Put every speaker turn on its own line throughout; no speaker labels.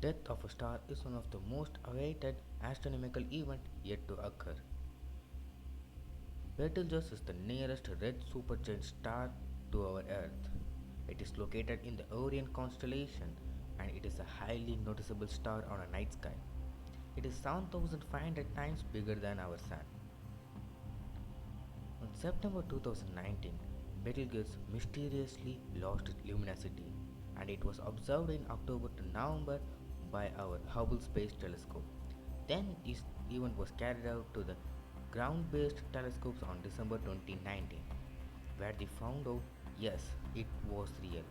death of a star is one of the most awaited astronomical events yet to occur. Betelgeuse is the nearest red supergiant star to our Earth. It is located in the Orion constellation and it is a highly noticeable star on a night sky. It is 7,500 times bigger than our Sun. On September 2019, Betelgeuse mysteriously lost its luminosity and it was observed in October to November by our Hubble Space Telescope. Then this event was carried out to the ground-based telescopes on December 2019, where they found out yes, it was real.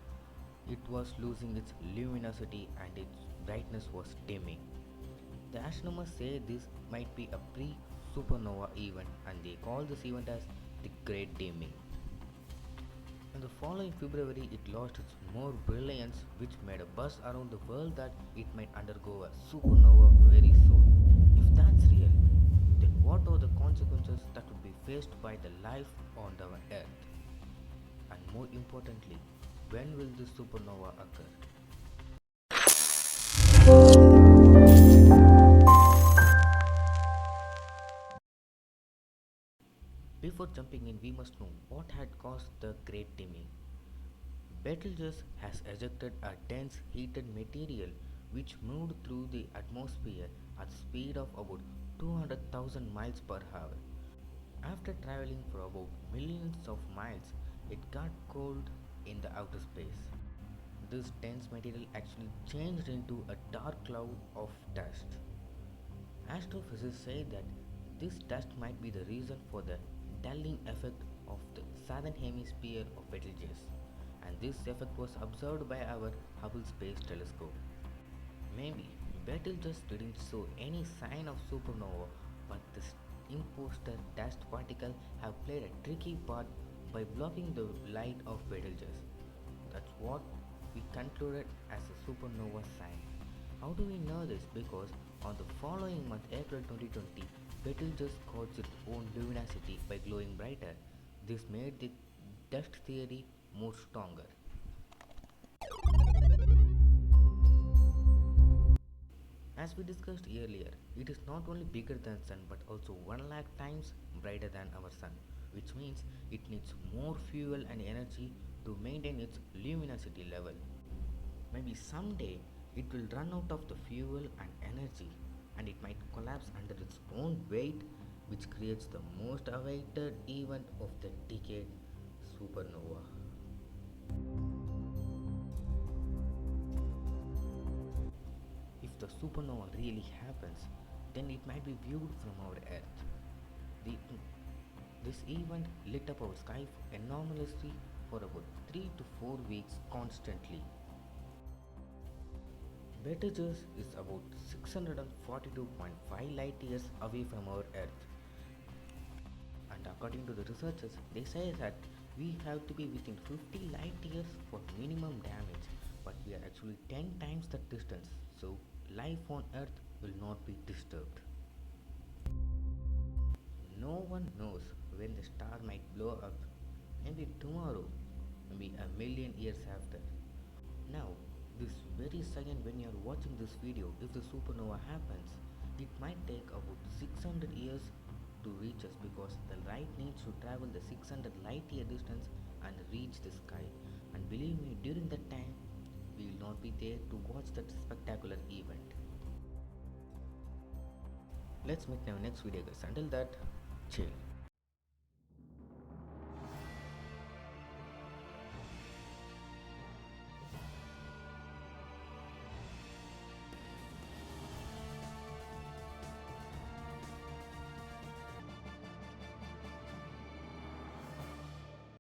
It was losing its luminosity and its brightness was dimming. The astronomers say this might be a pre-supernova event and they call this event as the Great Dimming. In the following February, it lost its more brilliance, which made a buzz around the world that it might undergo a supernova very soon. If that's real, then what are the consequences that would be faced by the life on the Earth? And more importantly, when will this supernova occur? Before jumping in, we must know what had caused the Great Dimming. Betelgeuse has ejected a dense heated material which moved through the atmosphere at the speed of about 200,000 miles per hour. After traveling for about millions of miles, it got cold in the outer space. This dense material actually changed into a dark cloud of dust. Astrophysicists say that this dust might be the reason for the dulling effect of the southern hemisphere of Betelgeuse, and this effect was observed by our Hubble Space Telescope. Maybe Betelgeuse didn't show any sign of supernova, but this imposter dust particle have played a tricky part by blocking the light of Betelgeuse. That's what we concluded as a supernova sign. How do we know this? Because on the following month, April 2020, Betelgeuse caught its own luminosity by glowing brighter. This made the dust theory more stronger. As we discussed earlier, it is not only bigger than Sun but also 1 lakh times brighter than our Sun, which means it needs more fuel and energy to maintain its luminosity level. Maybe someday it will run out of the fuel and energy and it might collapse under its own weight, which creates the most awaited event of the decade, supernova. If the supernova really happens, then it might be viewed from our Earth. The, this event lit up our sky enormously for about 3 to 4 weeks constantly. Betelgeuse is about 642.5 light years away from our Earth. And according to the researchers, they say that we have to be within 50 light years for minimum damage, but we are actually 10 times that distance, so life on Earth will not be disturbed. No one knows when the star might blow up, maybe tomorrow, maybe a million years after. Now, this very second when you are watching this video, if the supernova happens, it might take about 600 years to reach us because the light needs to travel the 600 light year distance and reach the sky. And believe me, during that time, we will not be there to watch that spectacular event. Let's meet in our next video guys. Until that, chill.